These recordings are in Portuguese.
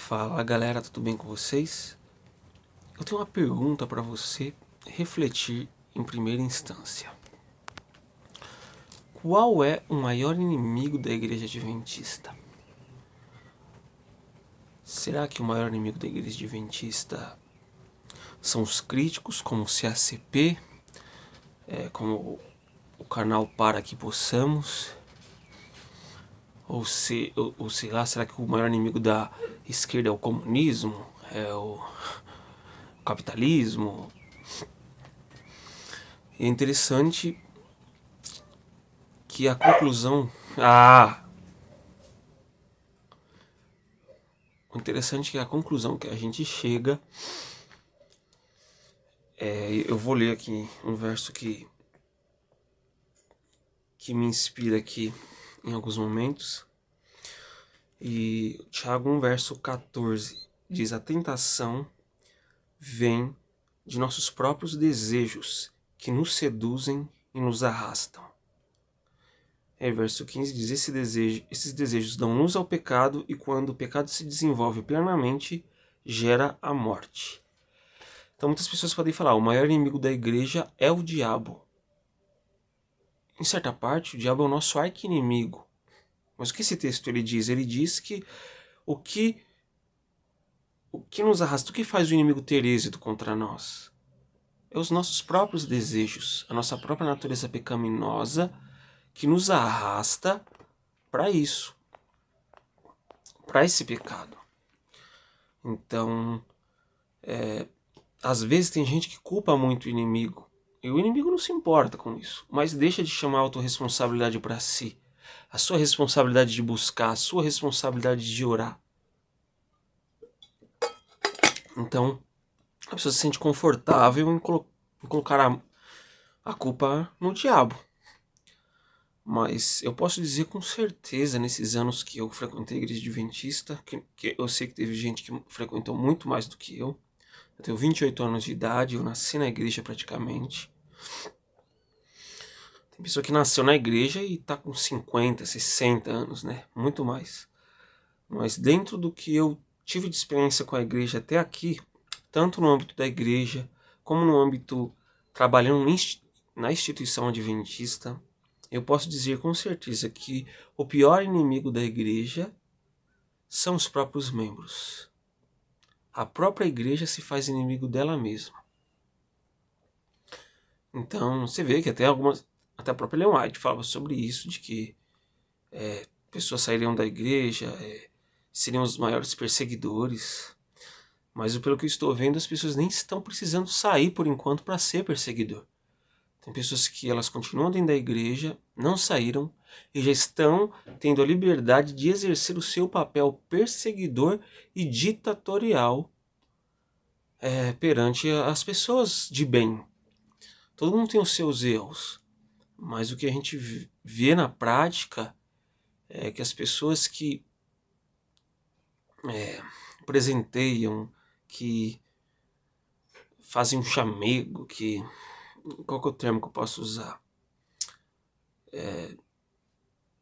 Fala galera, tudo bem com vocês? Eu tenho uma pergunta para você refletir em primeira instância. Qual é o maior inimigo da Igreja Adventista? Será que o maior inimigo da Igreja Adventista são os críticos, como o CACP, como o canal Para Que Possamos? Ou sei lá, será que o maior inimigo da esquerda é o comunismo? É o capitalismo? É interessante que a conclusão... O interessante é que a conclusão que a gente chega... eu vou ler aqui um verso que me inspira aqui em alguns momentos. E Tiago 1, verso 14, diz: a tentação vem de nossos próprios desejos, que nos seduzem e nos arrastam. Verso 15 diz: esses desejos dão luz ao pecado, e quando o pecado se desenvolve plenamente, gera a morte. Então muitas pessoas podem falar: o maior inimigo da igreja é o diabo. Em certa parte, o diabo é o nosso arqui-inimigo. Mas o que esse texto ele diz? Ele diz que o que nos arrasta, o que faz o inimigo ter êxito contra nós? É os nossos próprios desejos, a nossa própria natureza pecaminosa que nos arrasta para isso, para esse pecado. Então, às vezes tem gente que culpa muito o inimigo, e o inimigo não se importa com isso, mas deixa de chamar a autorresponsabilidade para si, a sua responsabilidade de buscar, a sua responsabilidade de orar. Então, a pessoa se sente confortável em colocar a culpa no diabo. Mas eu posso dizer com certeza, nesses anos que eu frequentei a igreja adventista, que eu sei que teve gente que frequentou muito mais do que eu. Eu tenho 28 anos de idade, eu nasci na igreja praticamente. Tem pessoa que nasceu na igreja e está com 50, 60 anos, né? Muito mais. Mas dentro do que eu tive de experiência com a igreja até aqui, tanto no âmbito da igreja, como no âmbito trabalhando na instituição adventista, eu posso dizer com certeza que o pior inimigo da igreja são os próprios membros. A própria igreja se faz inimigo dela mesma. Então, você vê que até a própria Ellen White falava sobre isso, de que pessoas sairiam da igreja, seriam os maiores perseguidores. Mas pelo que eu estou vendo, as pessoas nem estão precisando sair por enquanto para ser perseguidor. Tem pessoas que elas continuam dentro da igreja, não saíram e já estão tendo a liberdade de exercer o seu papel perseguidor e ditatorial perante as pessoas de bem. Todo mundo tem os seus erros, mas o que a gente vê na prática é que as pessoas que presenteiam, que fazem um chamego, qual que é o termo que eu posso usar?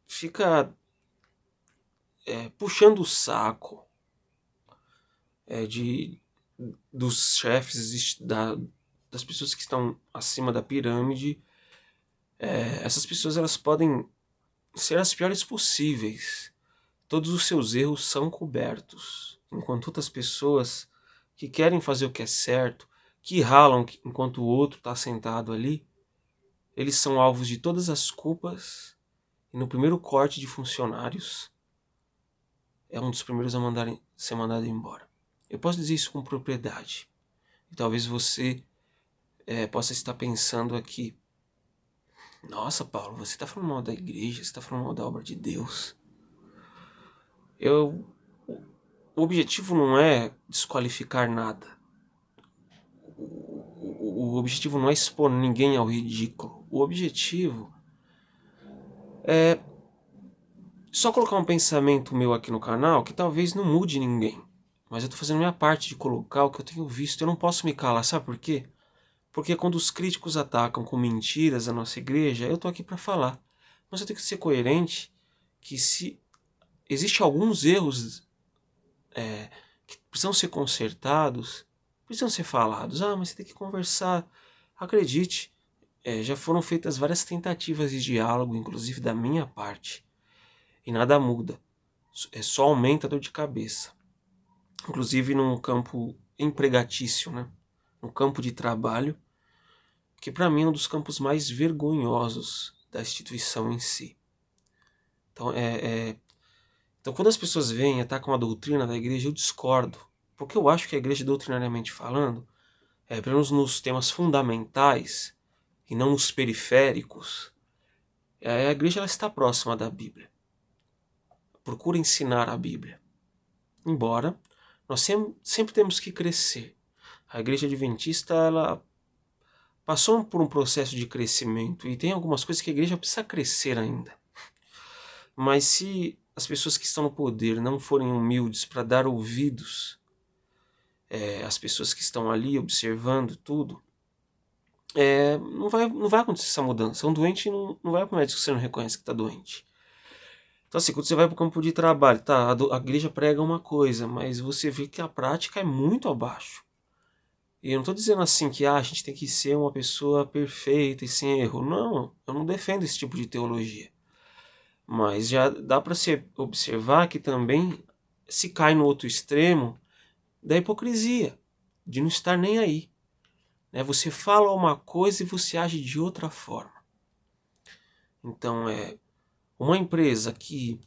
Fica puxando o saco dos chefes, das pessoas que estão acima da pirâmide. Essas pessoas elas podem ser as piores possíveis. Todos os seus erros são cobertos, enquanto outras pessoas que querem fazer o que é certo, que ralam enquanto o outro está sentado ali, eles são alvos de todas as culpas, e no primeiro corte de funcionários é um dos primeiros a ser mandado embora. Eu posso dizer isso com propriedade. E talvez você possa estar pensando aqui: nossa, Paulo, você está falando mal da igreja, você está falando mal da obra de Deus. O objetivo não é desqualificar nada. O objetivo não é expor ninguém ao ridículo. O objetivo é só colocar um pensamento meu aqui no canal que talvez não mude ninguém. Mas eu estou fazendo a minha parte de colocar o que eu tenho visto. Eu não posso me calar, sabe por quê? Porque quando os críticos atacam com mentiras a nossa igreja, eu estou aqui para falar. Mas eu tenho que ser coerente que se existem alguns erros que precisam ser consertados, precisam ser falados. Ah, mas você tem que conversar. Acredite, já foram feitas várias tentativas de diálogo, inclusive da minha parte, e nada muda. Só aumenta a dor de cabeça. Inclusive num campo empregatício, né? No campo de trabalho, que para mim é um dos campos mais vergonhosos da instituição em si. Então, então quando as pessoas vêm e atacam a doutrina da igreja, eu discordo. Porque eu acho que a igreja, doutrinariamente falando, pelo menos nos temas fundamentais e não nos periféricos, a igreja ela está próxima da Bíblia. Procura ensinar a Bíblia. Embora nós sempre temos que crescer. A igreja adventista ela passou por um processo de crescimento e tem algumas coisas que a igreja precisa crescer ainda. Mas se as pessoas que estão no poder não forem humildes para dar ouvidos às pessoas que estão ali observando tudo, não vai acontecer essa mudança. Um doente não vai para o médico se você não reconhece que está doente. Então assim, quando você vai para o campo de trabalho, tá, a igreja prega uma coisa, mas você vê que a prática é muito abaixo. E eu não estou dizendo assim que a gente tem que ser uma pessoa perfeita e sem erro. Não, eu não defendo esse tipo de teologia. Mas já dá para se observar que também se cai no outro extremo da hipocrisia, de não estar nem aí. Você fala uma coisa e você age de outra forma. Então, uma empresa que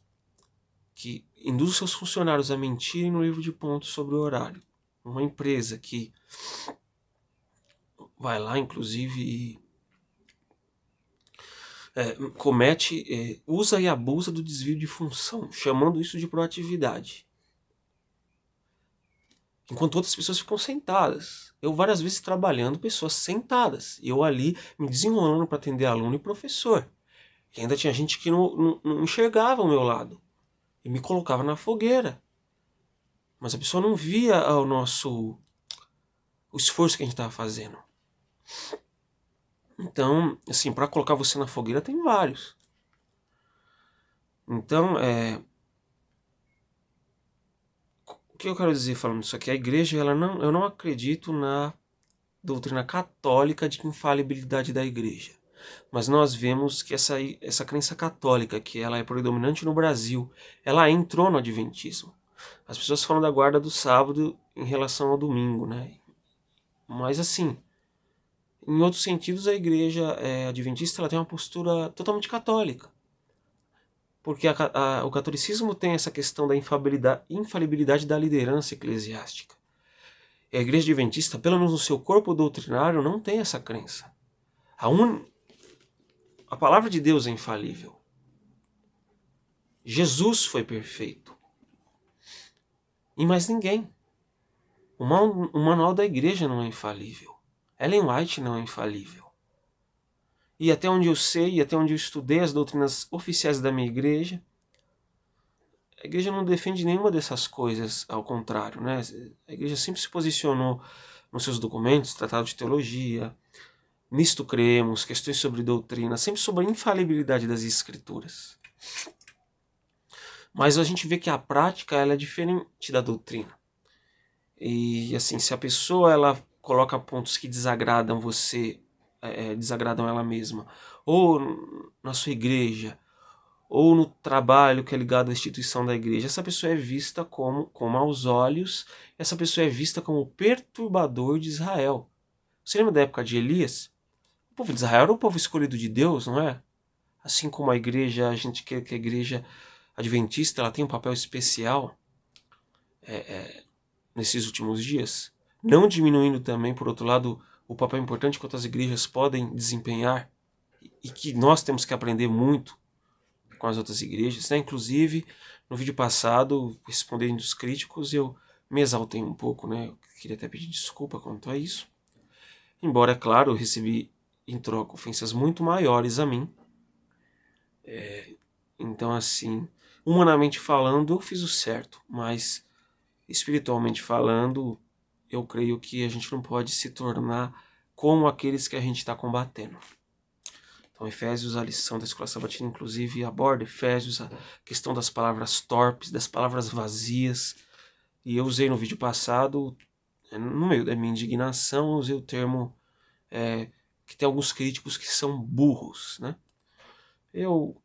induz seus funcionários a mentirem no livro de pontos sobre o horário, uma empresa que vai lá, inclusive, comete, usa e abusa do desvio de função, chamando isso de proatividade. Enquanto outras pessoas ficam sentadas. Eu várias vezes trabalhando, pessoas sentadas. E eu ali me desenrolando para atender aluno e professor. E ainda tinha gente que não enxergava o meu lado. E me colocava na fogueira. Mas a pessoa não via o esforço que a gente estava fazendo. Então, assim, para colocar você na fogueira tem vários. Então, o que eu quero dizer falando isso aqui? A igreja, eu não acredito na doutrina católica de infalibilidade da igreja. Mas nós vemos que essa crença católica, que ela é predominante no Brasil, ela entrou no adventismo. As pessoas falam da guarda do sábado em relação ao domingo, né? Mas assim, em outros sentidos, a igreja adventista ela tem uma postura totalmente católica. Porque o catolicismo tem essa questão da infalibilidade da liderança eclesiástica. E a igreja adventista, pelo menos no seu corpo doutrinário, não tem essa crença. A palavra de Deus é infalível. Jesus foi perfeito. E mais ninguém. O manual da igreja não é infalível. Ellen White não é infalível. E até onde eu sei, e até onde eu estudei as doutrinas oficiais da minha igreja, a igreja não defende nenhuma dessas coisas, ao contrário, né? A igreja sempre se posicionou nos seus documentos, tratado de teologia, nisto cremos, questões sobre doutrina, sempre sobre a infalibilidade das escrituras. Mas a gente vê que a prática ela é diferente da doutrina. E assim, se a pessoa ela coloca pontos que desagradam você, desagradam ela mesma, ou na sua igreja, ou no trabalho que é ligado à instituição da igreja, essa pessoa é vista como aos olhos, essa pessoa é vista como o perturbador de Israel. Você lembra da época de Elias? O povo de Israel era o povo escolhido de Deus, não é? Assim como a igreja, a gente quer que a igreja adventista ela tem um papel especial nesses últimos dias, não diminuindo também, por outro lado, o papel importante que outras igrejas podem desempenhar e que nós temos que aprender muito com as outras igrejas, né? Inclusive, no vídeo passado, respondendo os críticos, eu me exaltei um pouco, né? Eu queria até pedir desculpa quanto a isso. Embora, é claro, eu recebi em troca ofensas muito maiores a mim. Então, assim, humanamente falando, eu fiz o certo, mas espiritualmente falando, eu creio que a gente não pode se tornar como aqueles que a gente está combatendo. Então, Efésios, a lição da Escola Sabatina, inclusive, aborda Efésios, a questão das palavras torpes, das palavras vazias, E eu usei no vídeo passado, no meio da minha indignação, eu usei o termo que tem alguns críticos que são burros, né? Eu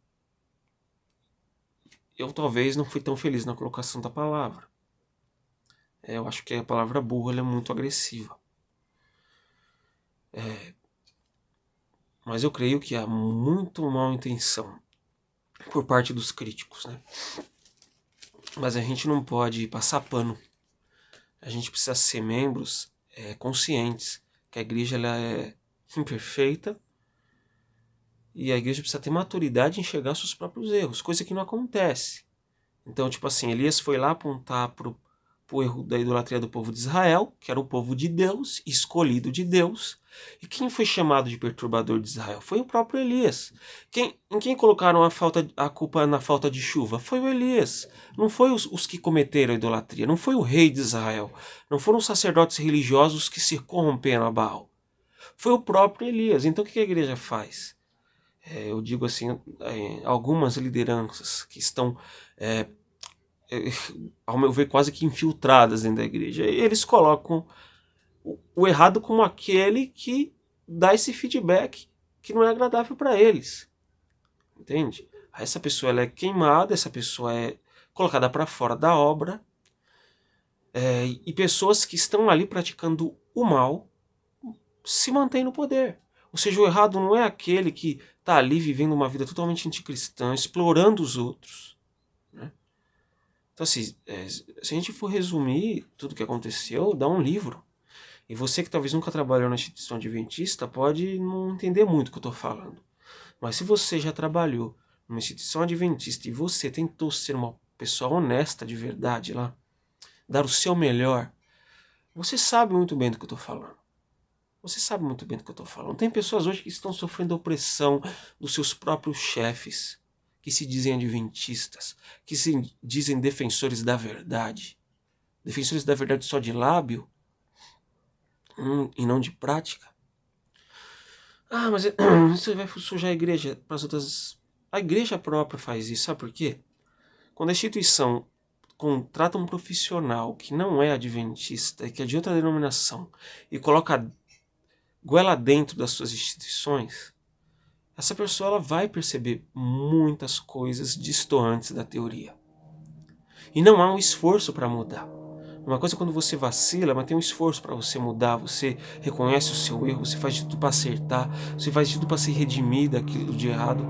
talvez não fui tão feliz na colocação da palavra. Eu acho que a palavra burro ela é muito agressiva. Mas eu creio que há muito mal intenção por parte dos críticos, né? Mas a gente não pode passar pano. A gente precisa ser membros conscientes que a igreja ela é imperfeita e a igreja precisa ter maturidade em enxergar seus próprios erros, coisa que não acontece. Então, tipo assim, Elias foi lá apontar pro erro da idolatria do povo de Israel, que era o povo de Deus, escolhido de Deus. E quem foi chamado de perturbador de Israel? Foi o próprio Elias. Em quem colocaram a culpa na falta de chuva? Foi o Elias. Não foi os que cometeram a idolatria. Não foi o rei de Israel. Não foram os sacerdotes religiosos que se corromperam a Baal. Foi o próprio Elias. Então o que a igreja faz? Eu digo assim, algumas lideranças que estão ao meu ver, quase que infiltradas dentro da igreja. E eles colocam o errado como aquele que dá esse feedback que não é agradável para eles. Entende? Essa pessoa ela é queimada, essa pessoa é colocada para fora da obra. E pessoas que estão ali praticando o mal se mantêm no poder. Ou seja, o errado não é aquele que está ali vivendo uma vida totalmente anticristã, explorando os outros. Né? Então, assim, se a gente for resumir tudo o que aconteceu, dá um livro. E você que talvez nunca trabalhou na instituição adventista pode não entender muito o que eu estou falando. Mas se você já trabalhou numa instituição adventista e você tentou ser uma pessoa honesta de verdade lá, dar o seu melhor, você sabe muito bem do que eu estou falando. Você sabe muito bem do que eu estou falando. Tem pessoas hoje que estão sofrendo opressão dos seus próprios chefes, que se dizem adventistas, que se dizem defensores da verdade. Defensores da verdade só de lábio e não de prática. Ah, mas você vai sujar a igreja para as outras... A igreja própria faz isso, sabe por quê? Quando a instituição contrata um profissional que não é adventista, que é de outra denominação, e coloca goela dentro das suas instituições, essa pessoa ela vai perceber muitas coisas distantes da teoria. E não há um esforço para mudar. Uma coisa é quando você vacila, mas tem um esforço para você mudar, você reconhece o seu erro, você faz de tudo para acertar, você faz de tudo para se redimir daquilo de errado.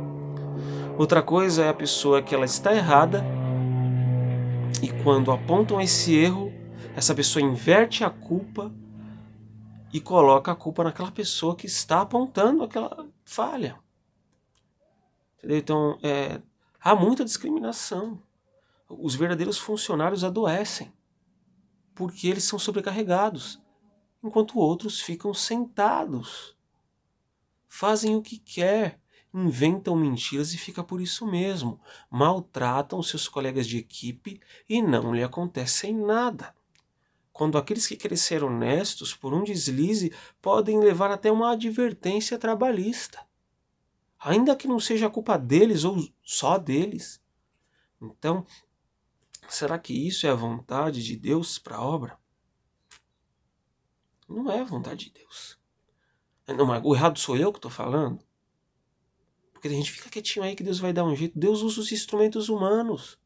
Outra coisa é a pessoa que ela está errada e quando apontam esse erro, essa pessoa inverte a culpa e coloca a culpa naquela pessoa que está apontando aquela falha. Entendeu? Então, há muita discriminação. Os verdadeiros funcionários adoecem porque eles são sobrecarregados, enquanto outros ficam sentados, fazem o que quer, inventam mentiras e fica por isso mesmo, maltratam seus colegas de equipe e não lhe acontece nada. Quando aqueles que querem ser honestos por um deslize podem levar até uma advertência trabalhista, ainda que não seja culpa deles ou só deles. Então, será que isso é a vontade de Deus para a obra? Não é a vontade de Deus. Não, mas o errado sou eu que estou falando? Porque a gente fica quietinho aí que Deus vai dar um jeito. Deus usa os instrumentos humanos.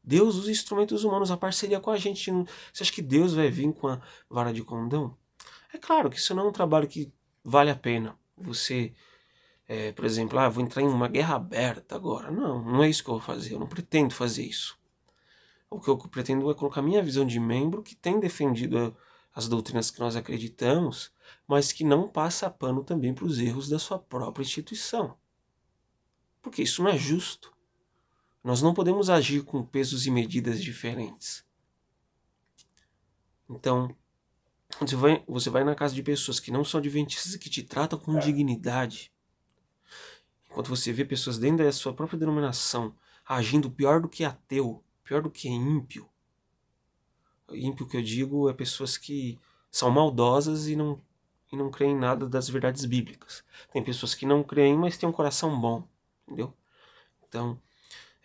Deus usa instrumentos humanos, a parceria com a gente. Você acha que Deus vai vir com a vara de condão? É claro que isso não é um trabalho que vale a pena. Você, por exemplo, vou entrar em uma guerra aberta agora. Não, não é isso que eu vou fazer. Eu não pretendo fazer isso. O que eu pretendo é colocar minha visão de membro que tem defendido as doutrinas que nós acreditamos, mas que não passa pano também para os erros da sua própria instituição. Porque isso não é justo. Nós não podemos agir com pesos e medidas diferentes. Então, você vai na casa de pessoas que não são adventistas e que te tratam com dignidade, enquanto você vê pessoas dentro da sua própria denominação agindo pior do que ateu, pior do que ímpio. Ímpio que eu digo é pessoas que são maldosas e não creem em nada das verdades bíblicas. Tem pessoas que não creem, mas têm um coração bom, entendeu? Então,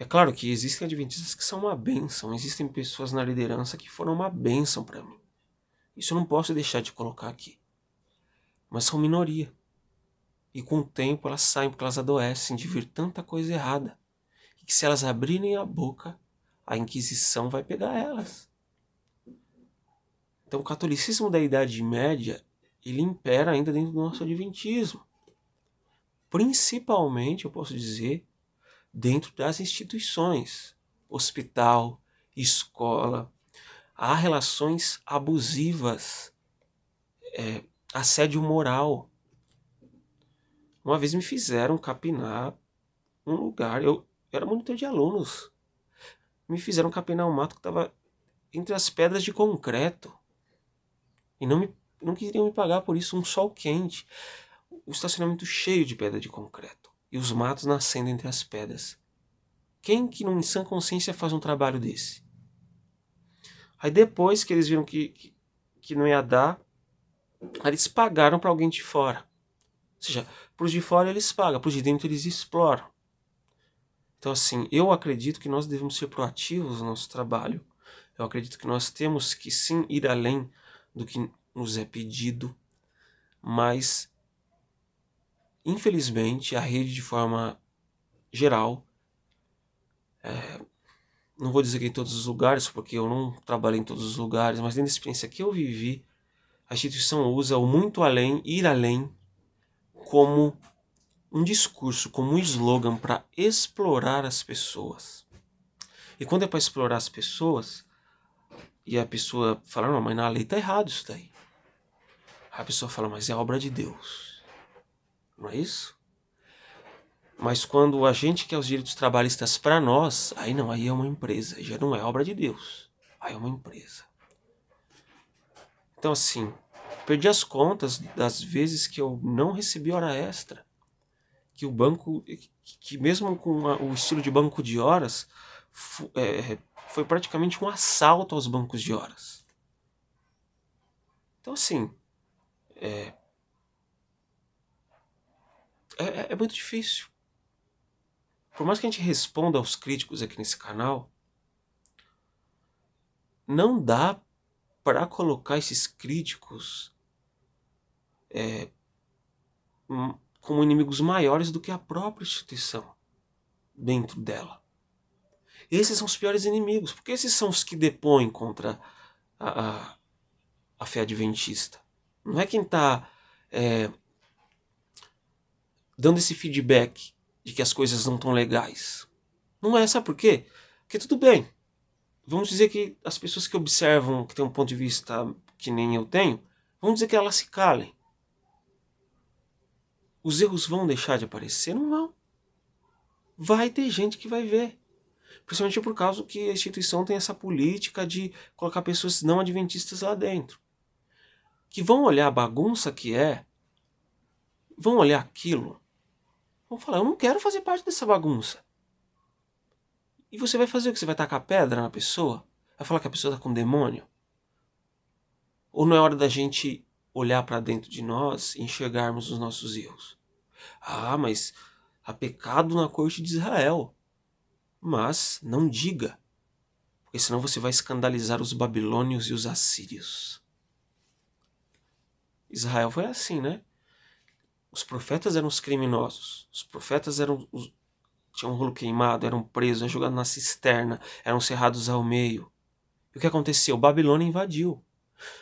É claro que existem adventistas que são uma bênção, existem pessoas na liderança que foram uma bênção para mim. Isso eu não posso deixar de colocar aqui. Mas são minoria. E com o tempo elas saem porque elas adoecem de vir tanta coisa errada. E que se elas abrirem a boca, a Inquisição vai pegar elas. Então o catolicismo da Idade Média, ele impera ainda dentro do nosso adventismo. Principalmente, eu posso dizer, dentro das instituições. Hospital, escola. Há relações abusivas, assédio moral. Uma vez me fizeram capinar um lugar, eu era monitor de alunos. Me fizeram capinar um mato que estava entre as pedras de concreto. E não queriam me pagar por isso, um sol quente. O estacionamento cheio de pedra de concreto. E os matos nascendo entre as pedras. Quem que em sã consciência faz um trabalho desse? Aí depois que eles viram que não ia dar, eles pagaram para alguém de fora. Ou seja, para os de fora eles pagam, para os de dentro eles exploram. Então assim, eu acredito que nós devemos ser proativos no nosso trabalho. Eu acredito que nós temos que sim ir além do que nos é pedido, mas infelizmente a rede de forma geral, não vou dizer que em todos os lugares, porque eu não trabalhei em todos os lugares, mas dentro da experiência que eu vivi, a instituição usa o muito além, ir além, como um discurso, como um slogan para explorar as pessoas. E quando é para explorar as pessoas, e a pessoa fala, não, mas na lei tá errado isso daí. Aí a pessoa fala, mas é obra de Deus. Não é isso? Mas quando a gente quer os direitos trabalhistas para nós, aí não, aí é uma empresa, já não é obra de Deus, aí é uma empresa. Então assim, perdi as contas das vezes que eu não recebi hora extra, que o banco, que mesmo com o estilo de banco de horas, foi praticamente um assalto aos bancos de horas. Então assim, é muito difícil. Por mais que a gente responda aos críticos aqui nesse canal, não dá para colocar esses críticos como inimigos maiores do que a própria instituição dentro dela. Esses são os piores inimigos, porque esses são os que depõem contra a fé adventista. Não é quem está dando esse feedback de que as coisas não estão legais. Não é, sabe por quê? Porque tudo bem. Vamos dizer que as pessoas que observam, que têm um ponto de vista que nem eu tenho, vamos dizer que elas se calem. Os erros vão deixar de aparecer? Não vão. Vai ter gente que vai ver. Principalmente por causa que a instituição tem essa política de colocar pessoas não adventistas lá dentro. Que vão olhar a bagunça que é, vão olhar aquilo, vão falar, eu não quero fazer parte dessa bagunça. E você vai fazer o que? Você vai tacar pedra na pessoa? Vai falar que a pessoa está com demônio? Ou não é hora da gente olhar para dentro de nós e enxergarmos os nossos erros? Ah, mas há pecado na corte de Israel. Mas não diga, porque senão você vai escandalizar os babilônios e os assírios. Israel foi assim, né? Os profetas eram os criminosos. Os profetas tinham um rolo queimado, eram presos, eram jogados na cisterna, eram cerrados ao meio. E o que aconteceu? Babilônia invadiu.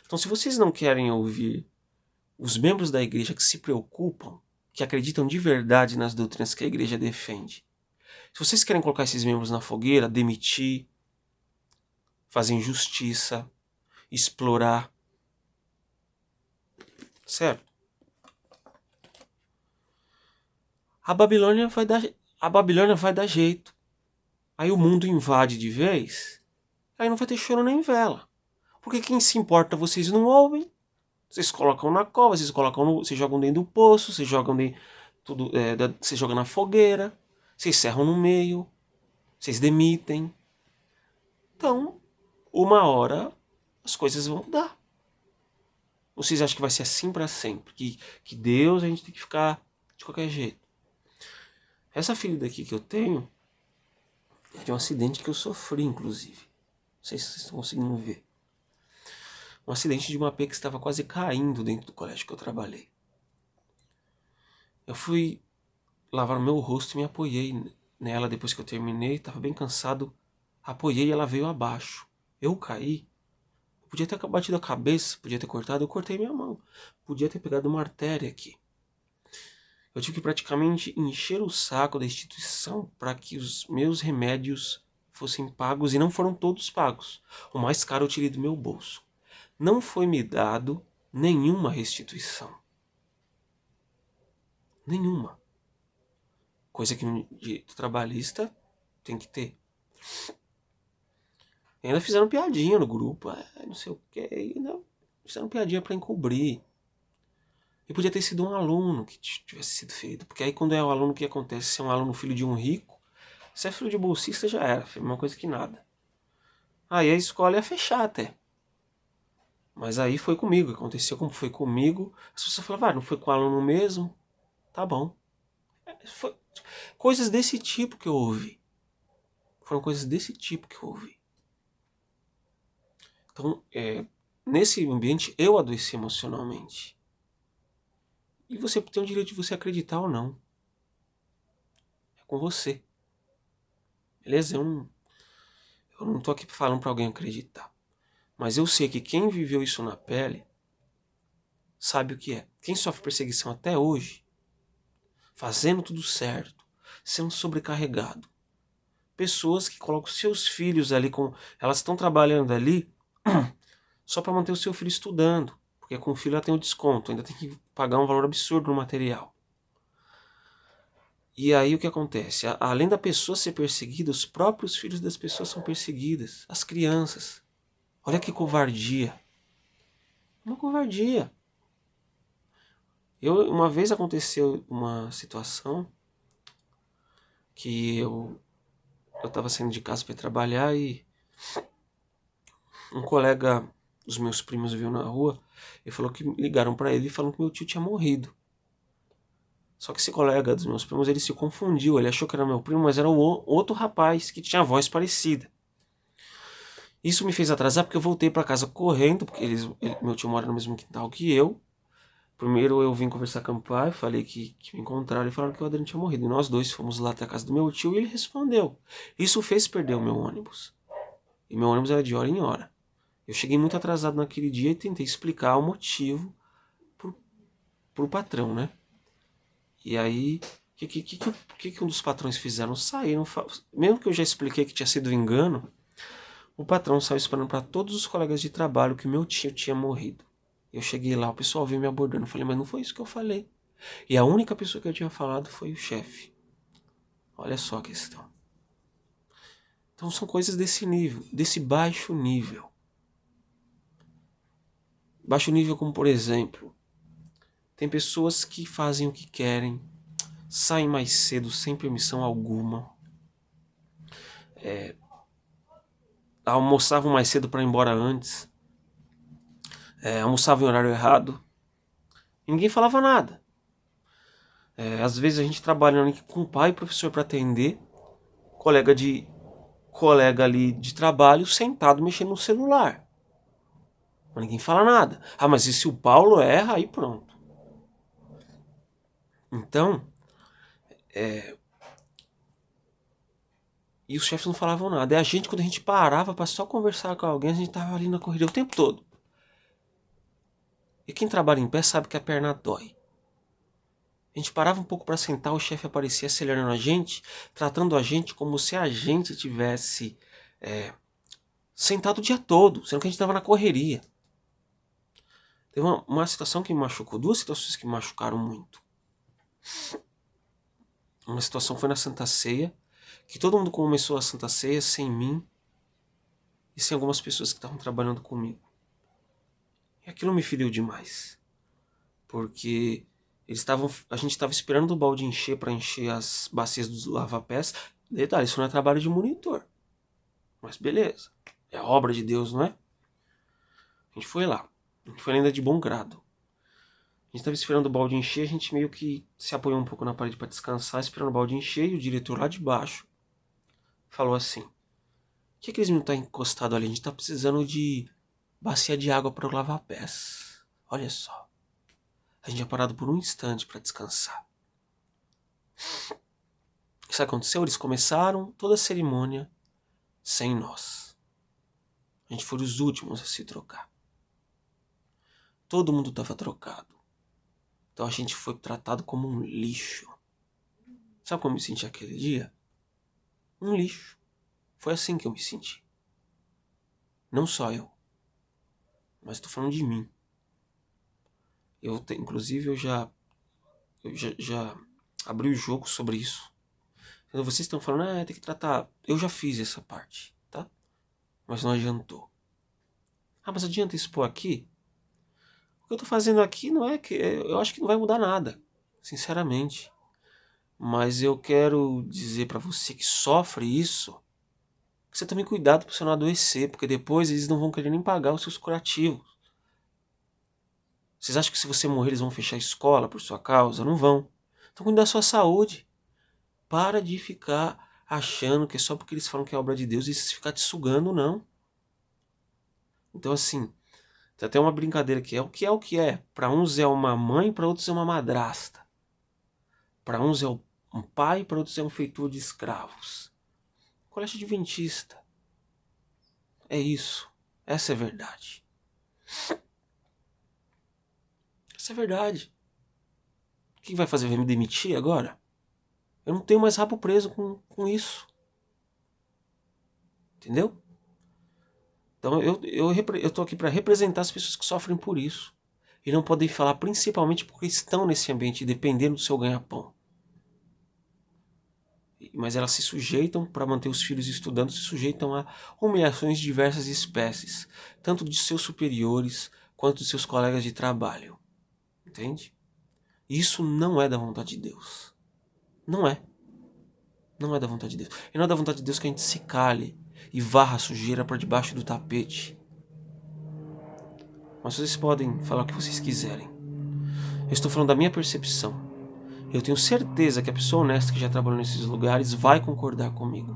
Então, se vocês não querem ouvir os membros da igreja que se preocupam, que acreditam de verdade nas doutrinas que a igreja defende, se vocês querem colocar esses membros na fogueira, demitir, fazer injustiça, explorar, certo? A Babilônia vai dar jeito. Aí o mundo invade de vez, aí não vai ter choro nem vela. Porque quem se importa vocês não ouvem. Vocês colocam na cova, vocês jogam dentro do poço, vocês jogam vocês jogam na fogueira, vocês serram no meio, vocês demitem. Então, uma hora as coisas vão mudar. Ou vocês acham que vai ser assim para sempre? Que Deus a gente tem que ficar de qualquer jeito? Essa ferida aqui que eu tenho, É de um acidente que eu sofri, inclusive. Não sei se vocês estão conseguindo ver. Um acidente de uma AP que estava quase caindo dentro do colégio que eu trabalhei. Eu fui lavar o meu rosto e me apoiei nela depois que eu terminei. Estava bem cansado. Apoiei e ela veio abaixo. Eu caí. Podia ter batido a cabeça, podia ter cortado. Eu cortei minha mão. Podia ter pegado uma artéria aqui. Eu tive que praticamente encher o saco da instituição para que os meus remédios fossem pagos, e não foram todos pagos. O mais caro eu tirei do meu bolso. Não foi me dado nenhuma restituição. Nenhuma. Coisa que no direito trabalhista tem que ter. E ainda fizeram piadinha no grupo, não sei o que, ainda fizeram piadinha para encobrir. E podia ter sido um aluno que tivesse sido feito, porque aí quando é o aluno, o que acontece? Se é um aluno filho de um rico, se é filho de bolsista já era, foi a mesma coisa que nada. Aí a escola ia fechar até. Mas aí foi comigo, aconteceu como foi comigo. As pessoas falavam, não foi com o aluno mesmo? Tá bom. Foi coisas desse tipo que eu ouvi. Foram coisas desse tipo que eu ouvi. Então, nesse ambiente, eu adoeci emocionalmente. E você tem o direito de você acreditar ou não. É com você. Beleza? Eu não tô aqui falando para alguém acreditar. Mas eu sei que quem viveu isso na pele sabe o que é. Quem sofre perseguição até hoje, fazendo tudo certo, sendo sobrecarregado. Pessoas que colocam seus filhos ali, elas estão trabalhando ali só para manter o seu filho estudando. Porque com o filho ela tem o desconto, ainda tem que pagar um valor absurdo no material. E aí o que acontece? Além da pessoa ser perseguida, os próprios filhos das pessoas são perseguidas. As crianças. Olha que covardia. Uma covardia. Uma vez aconteceu uma situação que eu estava saindo de casa para trabalhar e um colega dos meus primos viu na rua e falou que ligaram para ele e falaram que meu tio tinha morrido. Só que esse colega dos meus primos, ele se confundiu, ele achou que era meu primo, mas era outro rapaz que tinha voz parecida. Isso me fez atrasar porque eu voltei para casa correndo, porque meu tio mora no mesmo quintal que eu. Primeiro eu vim conversar com o pai, falei que me encontraram e falaram que o Adriano tinha morrido. E nós dois fomos lá até a casa do meu tio e ele respondeu. Isso fez perder o meu ônibus. E meu ônibus era de hora em hora. Eu cheguei muito atrasado naquele dia e tentei explicar o motivo pro patrão, né? E aí, o que um dos patrões fizeram? Saíram, mesmo que eu já expliquei que tinha sido engano, o patrão saiu esperando para todos os colegas de trabalho que meu tio tinha morrido. Eu cheguei lá, o pessoal veio me abordando. Eu falei, mas não foi isso que eu falei. E a única pessoa que eu tinha falado foi o chefe. Olha só a questão. Então são coisas desse nível, desse baixo nível. Baixo nível como, por exemplo, tem pessoas que fazem o que querem, saem mais cedo sem permissão alguma, almoçavam mais cedo para ir embora antes, almoçavam em horário errado. Ninguém falava nada. Às vezes a gente trabalhando aqui com pai e professor para atender, colega ali de trabalho sentado mexendo no celular. Mas ninguém fala nada. Ah, mas e se o Paulo erra, aí pronto. Então, e os chefes não falavam nada. E a gente, quando a gente parava para só conversar com alguém, a gente tava ali na corrida o tempo todo. E quem trabalha em pé sabe que a perna dói. A gente parava um pouco para sentar, o chefe aparecia acelerando a gente, tratando a gente como se a gente tivesse sentado o dia todo, sendo que a gente estava na correria. Teve uma situação que me machucou, duas situações que me machucaram muito. Uma situação foi na Santa Ceia, que todo mundo começou a Santa Ceia sem mim e sem algumas pessoas que estavam trabalhando comigo. E aquilo me feriu demais, porque a gente estava esperando o balde encher para encher as bacias dos lava-pés. Detalhe, isso não é trabalho de monitor, mas beleza, é obra de Deus, não é? A gente foi lá, a gente foi ainda de bom grado. A gente estava esperando o balde encher, a gente meio que se apoiou um pouco na parede para descansar, esperando o balde encher, e o diretor lá de baixo falou assim: "Por que eles não estão encostados ali? A gente tá precisando de bacia de água para lavar pés." Olha só. A gente tinha parado por um instante para descansar. O que aconteceu? Eles começaram toda a cerimônia sem nós. A gente foi os últimos a se trocar. Todo mundo estava trocado. Então a gente foi tratado como um lixo. Sabe como eu me senti aquele dia? Um lixo. Foi assim que eu me senti. Não só eu, mas estou falando de mim. Inclusive, eu já abri o jogo sobre isso. Então, vocês estão falando, tem que tratar. Eu já fiz essa parte, tá? Mas não adiantou. Mas adianta expor aqui? O que eu tô fazendo aqui não é que... Eu acho que não vai mudar nada, sinceramente. Mas eu quero dizer pra você que sofre isso, que você tome cuidado pra você não adoecer, porque depois eles não vão querer nem pagar os seus curativos. Vocês acham que se você morrer eles vão fechar a escola por sua causa? Não vão. Então cuida da sua saúde. Para de ficar achando que é só porque eles falam que é obra de Deus e ficar te sugando, não. Então assim, tem até uma brincadeira que é o que é o que é. Para uns é uma mãe, para outros é uma madrasta. Para uns é um pai, para outros é um feitor de escravos. Colégio adventista. É isso. Essa é a verdade. Essa é a verdade. O que vai fazer? Vai me demitir agora? Eu não tenho mais rabo preso com isso. Entendeu? Então eu tô aqui para representar as pessoas que sofrem por isso. E não podem falar principalmente porque estão nesse ambiente, dependendo do seu ganha-pão. Mas elas se sujeitam, para manter os filhos estudando, se sujeitam a humilhações de diversas espécies. Tanto de seus superiores, quanto de seus colegas de trabalho. Entende? Isso não é da vontade de Deus. Não é. Não é da vontade de Deus. E não é da vontade de Deus que a gente se cale e varra a sujeira para debaixo do tapete. Mas vocês podem falar o que vocês quiserem. Eu estou falando da minha percepção. Eu tenho certeza que a pessoa honesta que já trabalhou nesses lugares vai concordar comigo.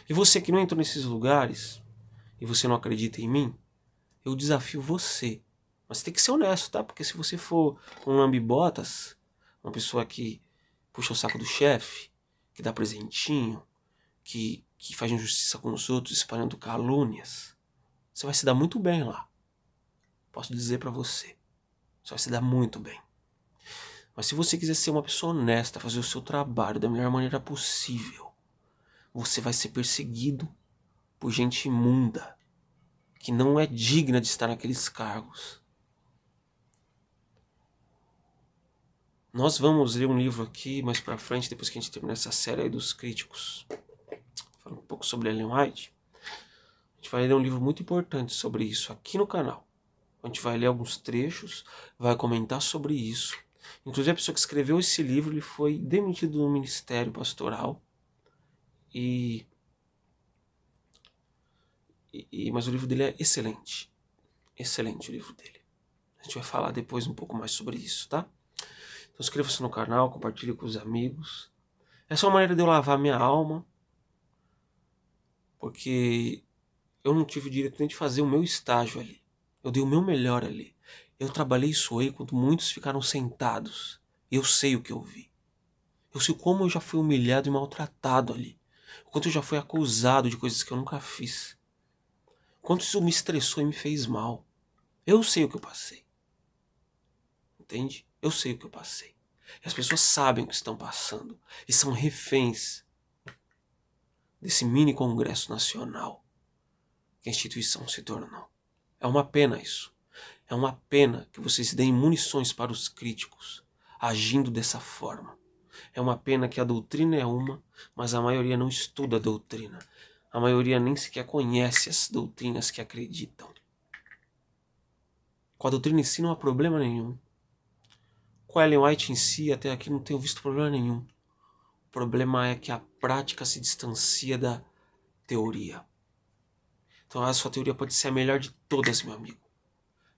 E você que não entrou nesses lugares, e você não acredita em mim, eu desafio você. Mas tem que ser honesto, tá? Porque se você for um lambe-botas, uma pessoa que puxa o saco do chefe, que dá presentinho, que faz injustiça com os outros, espalhando calúnias, você vai se dar muito bem lá. Posso dizer pra você. Você vai se dar muito bem. Mas se você quiser ser uma pessoa honesta, fazer o seu trabalho da melhor maneira possível, você vai ser perseguido por gente imunda, que não é digna de estar naqueles cargos. Nós vamos ler um livro aqui mais pra frente, depois que a gente terminar essa série aí dos críticos, falando um pouco sobre Ellen White. A gente vai ler um livro muito importante sobre isso aqui no canal. A gente vai ler alguns trechos, vai comentar sobre isso. Inclusive a pessoa que escreveu esse livro, ele foi demitido do ministério pastoral. Mas o livro dele é excelente. Excelente o livro dele. A gente vai falar depois um pouco mais sobre isso, tá? Então inscreva-se no canal, compartilhe com os amigos. Essa é uma maneira de eu lavar minha alma. Porque eu não tive o direito nem de fazer o meu estágio ali. Eu dei o meu melhor ali. Eu trabalhei e suei enquanto muitos ficaram sentados. Eu sei o que eu vi. Eu sei como eu já fui humilhado e maltratado ali. O quanto eu já fui acusado de coisas que eu nunca fiz. O quanto isso me estressou e me fez mal. Eu sei o que eu passei. Entende? Eu sei o que eu passei. E as pessoas sabem o que estão passando. E são reféns desse mini congresso nacional que a instituição se tornou. É uma pena isso. É uma pena que vocês deem munições para os críticos, agindo dessa forma. É uma pena que a doutrina é uma, mas a maioria não estuda a doutrina. A maioria nem sequer conhece as doutrinas que acreditam. Com a doutrina em si não há problema nenhum. Com a Ellen White em si, até aqui não tenho visto problema nenhum. O problema é que a prática se distancia da teoria. Então a sua teoria pode ser a melhor de todas, meu amigo.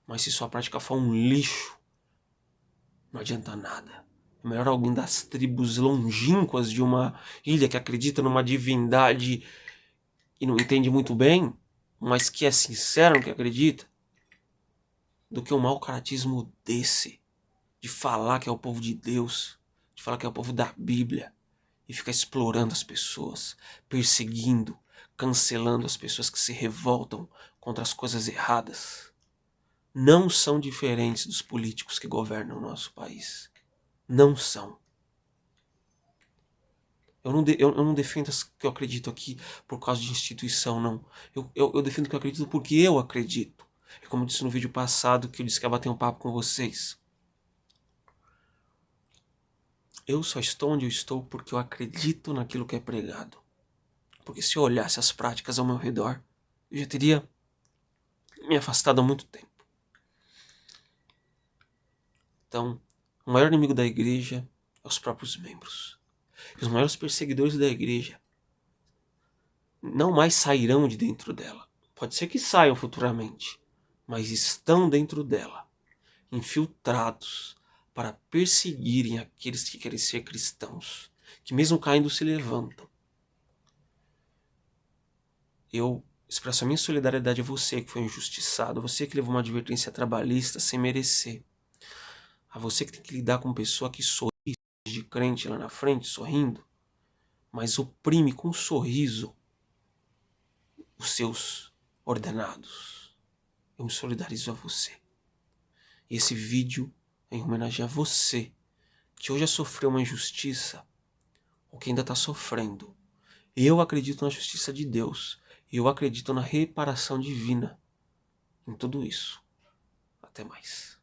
Mas se sua prática for um lixo, não adianta nada. É melhor alguém das tribos longínquas de uma ilha que acredita numa divindade e não entende muito bem, mas que é sincero no que acredita, do que um mau caratismo desse, de falar que é o povo de Deus, de falar que é o povo da Bíblia, e ficar explorando as pessoas, perseguindo, cancelando as pessoas que se revoltam contra as coisas erradas. Não são diferentes dos políticos que governam o nosso país. Não são. Eu não defendo as que eu acredito aqui por causa de instituição, não. Eu defendo o que eu acredito porque eu acredito. É como eu disse no vídeo passado, que eu disse que ia bater um papo com vocês. Eu só estou onde eu estou porque eu acredito naquilo que é pregado. Porque se eu olhasse as práticas ao meu redor, eu já teria me afastado há muito tempo. Então, o maior inimigo da igreja é os próprios membros. E os maiores perseguidores da igreja não mais sairão de dentro dela. Pode ser que saiam futuramente, mas estão dentro dela, infiltrados para perseguirem aqueles que querem ser cristãos, que mesmo caindo se levantam. Eu expresso a minha solidariedade a você que foi injustiçado, a você que levou uma advertência trabalhista sem merecer, a você que tem que lidar com uma pessoa que sorri de crente lá na frente, sorrindo, mas oprime com um sorriso os seus ordenados. Eu me solidarizo a você. E esse vídeo é em homenagem a você, que hoje já sofreu uma injustiça, ou que ainda está sofrendo. Eu acredito na justiça de Deus. Eu acredito na reparação divina em tudo isso. Até mais.